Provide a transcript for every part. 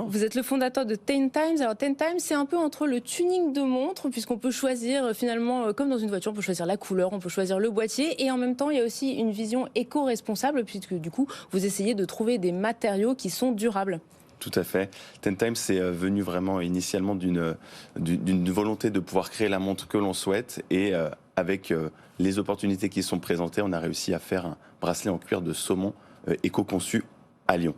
Vous êtes le fondateur de 10Times. Alors 10Times, c'est un peu entre le tuning de montre, puisqu'on peut choisir finalement, comme dans une voiture, on peut choisir la couleur, on peut choisir le boîtier, et en même temps, il y a aussi une vision éco-responsable, puisque du coup, vous essayez de trouver des matériaux qui sont durables. Tout à fait. 10Times, c'est venu vraiment initialement d'une volonté de pouvoir créer la montre que l'on souhaite, et avec les opportunités qui sont présentées, on a réussi à faire un bracelet en cuir de saumon éco-conçu à Lyon.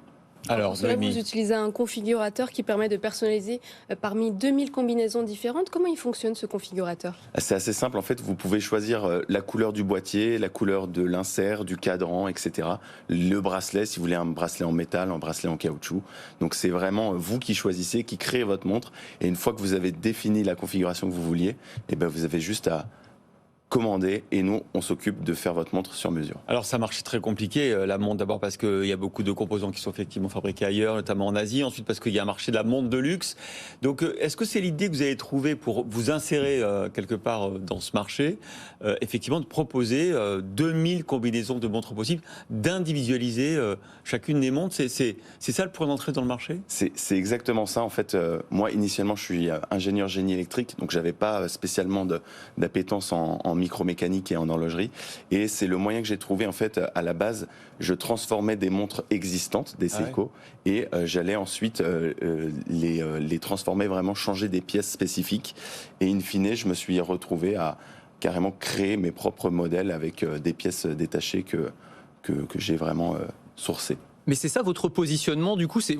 Alors, pour cela, vous utilisez un configurateur qui permet de personnaliser parmi 2000 combinaisons différentes. Comment il fonctionne ce configurateur ? C'est assez simple, en fait, vous pouvez choisir la couleur du boîtier, la couleur de l'insert, du cadran, etc. Le bracelet, si vous voulez un bracelet en métal, un bracelet en caoutchouc. Donc c'est vraiment vous qui choisissez, qui créez votre montre. Et une fois que vous avez défini la configuration que vous vouliez, eh ben vous avez juste à commander, et nous, on s'occupe de faire votre montre sur mesure. Alors, ça marche très compliqué, la montre, d'abord parce qu'il y a beaucoup de composants qui sont effectivement fabriqués ailleurs, notamment en Asie. Ensuite, parce qu'il y a un marché de la montre de luxe. Donc, est-ce que c'est l'idée que vous avez trouvée pour vous insérer quelque part dans ce marché, effectivement, de proposer 2000 combinaisons de montres possibles, d'individualiser chacune des montres? C'est ça le point d'entrée dans le marché? C'est exactement ça. En fait, moi, initialement, je suis ingénieur génie électrique, donc j'avais pas spécialement d'appétence en micromécanique et en horlogerie. Et c'est le moyen que j'ai trouvé, en fait, à la base. Je transformais des montres existantes, des Seiko, et j'allais ensuite les transformer, vraiment changer des pièces spécifiques. Et in fine, je me suis retrouvé à carrément créer mes propres modèles avec des pièces détachées que j'ai vraiment sourcées. Mais c'est ça votre positionnement, du coup, c'est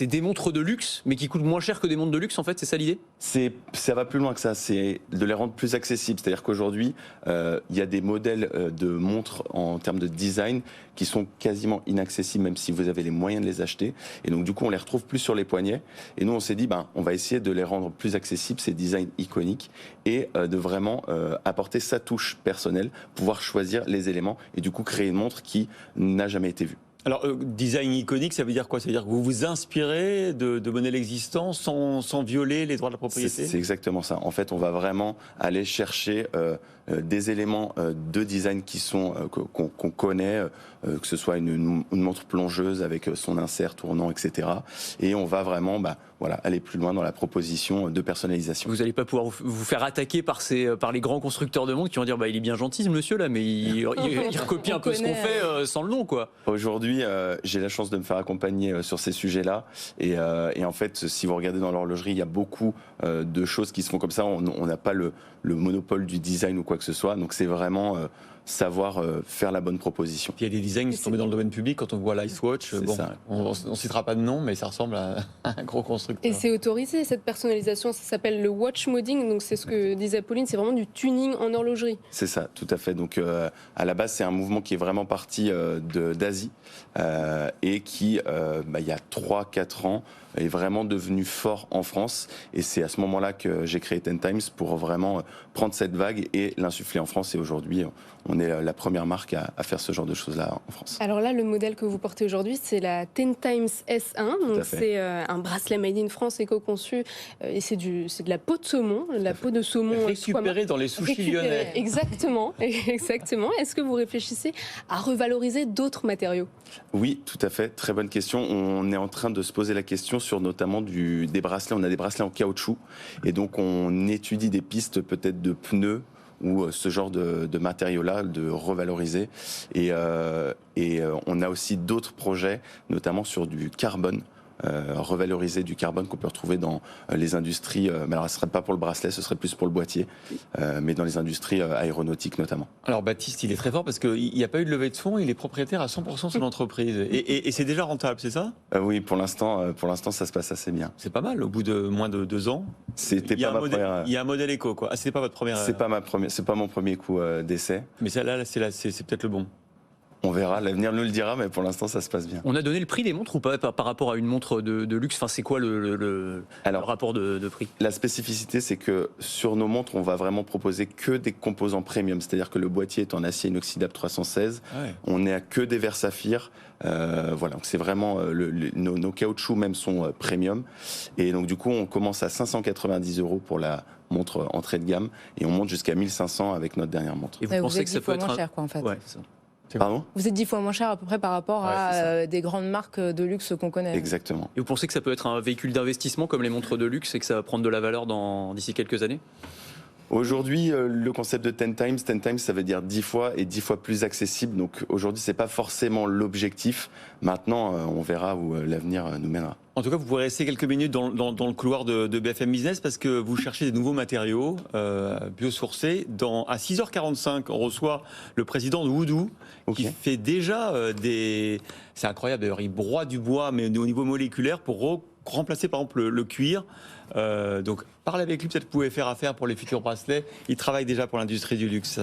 des montres de luxe, mais qui coûtent moins cher que des montres de luxe, en fait, c'est ça l'idée? Ça va plus loin que ça, c'est de les rendre plus accessibles. C'est-à-dire qu'aujourd'hui, il y a des modèles de montres en termes de design qui sont quasiment inaccessibles, même si vous avez les moyens de les acheter. Et donc, du coup, on les retrouve plus sur les poignets. Et nous, on s'est dit, on va essayer de les rendre plus accessibles, ces designs iconiques, et de vraiment apporter sa touche personnelle, pouvoir choisir les éléments, et du coup, créer une montre qui n'a jamais été vue. Alors, design iconique, ça veut dire quoi? Ça veut dire que vous vous inspirez de modèles existants sans violer les droits de la propriété? C'est exactement ça. En fait, on va vraiment aller chercher des éléments de design qui sont qu'on connaît, que ce soit une montre plongeuse avec son insert tournant, etc. Et on va vraiment aller plus loin dans la proposition de personnalisation. Vous n'allez pas pouvoir vous faire attaquer par les grands constructeurs de montres qui vont dire il est bien gentil ce monsieur là, mais il recopie un peu ce qu'on fait sans le nom, quoi. Aujourd'hui, j'ai la chance de me faire accompagner sur ces sujets-là. Et en fait, si vous regardez dans l'horlogerie, il y a beaucoup de choses qui se font comme ça. On n'a pas le monopole du design ou quoi que ce soit. Donc c'est vraiment savoir faire la bonne proposition. Puis il y a des designs qui sont tombés dans le domaine public. Quand on voit l'Icewatch, on ne citera pas de nom, mais ça ressemble à un gros constructeur. Et c'est autorisé, cette personnalisation, ça s'appelle le watch modding, donc c'est ce que disait Pauline, c'est vraiment du tuning en horlogerie. C'est ça, tout à fait. Donc à la base, c'est un mouvement qui est vraiment parti d'Asie et qui, il y a 3-4 ans, est vraiment devenu fort en France. Et c'est à ce moment-là que j'ai créé 10Times pour vraiment prendre cette vague et l'insuffler en France. Et aujourd'hui, on est la première marque à faire ce genre de choses-là en France. Alors là, le modèle que vous portez aujourd'hui, c'est la 10Times S1. Donc c'est un bracelet made in France éco-conçu. Et c'est de la peau de saumon, la peau de saumon récupérée dans les sushis lyonnais. Exactement, exactement. Est-ce que vous réfléchissez à revaloriser d'autres matériaux? Oui, tout à fait. Très bonne question. On est en train de se poser la question sur notamment des bracelets. On a des bracelets en caoutchouc. Et donc, on étudie des pistes peut-être de pneus ou ce genre de matériaux-là, de revaloriser. Et on a aussi d'autres projets, notamment sur du carbone. Revaloriser du carbone qu'on peut retrouver dans les industries, mais alors ce ne serait pas pour le bracelet, ce serait plus pour le boîtier, mais dans les industries aéronautiques notamment. Alors Baptiste, il est très fort parce qu'il n'y a pas eu de levée de fonds, il est propriétaire à 100% de son entreprise. Et c'est déjà rentable, c'est ça? Oui, pour l'instant, ça se passe assez bien. C'est pas mal, au bout de moins de 2 ans. C'était pas ma première... Il y a un modèle éco, quoi. Ah, c'était pas votre première... C'est pas mon premier coup d'essai. Mais celle-là, c'est peut-être le bon. On verra, l'avenir nous le dira, mais pour l'instant, ça se passe bien. On a donné le prix des montres ou pas par rapport à une montre de luxe? Enfin, c'est quoi le rapport de prix? La spécificité, c'est que sur nos montres, on va vraiment proposer que des composants premium. C'est-à-dire que le boîtier est en acier inoxydable 316. Ouais. On n'est à que des verres saphir. Voilà, c'est vraiment nos caoutchoucs même sont premium. Et donc du coup, on commence à 590 € pour la montre entrée de gamme et on monte jusqu'à 1500 avec notre dernière montre. Et vous pensez que ça peut être moins cher, quoi, en fait. Ouais, Pardon ? Vous êtes 10 fois moins cher à peu près par rapport à des grandes marques de luxe qu'on connaît. Exactement. Et vous pensez que ça peut être un véhicule d'investissement comme les montres de luxe et que ça va prendre de la valeur d'ici quelques années ? Aujourd'hui, le concept de 10 times, ça veut dire 10 fois et 10 fois plus accessible. Donc aujourd'hui, c'est pas forcément l'objectif. Maintenant, on verra où l'avenir nous mènera. En tout cas, vous pourrez rester quelques minutes dans le couloir de BFM Business parce que vous cherchez des nouveaux matériaux biosourcés. À 6h45, on reçoit le président de Woodoo qui fait déjà c'est incroyable d'ailleurs, il broie du bois mais au niveau moléculaire pour remplacer par exemple le cuir. Donc parlez avec lui, peut-être que vous pouvez faire affaire pour les futurs bracelets. Il travaille déjà pour l'industrie du luxe.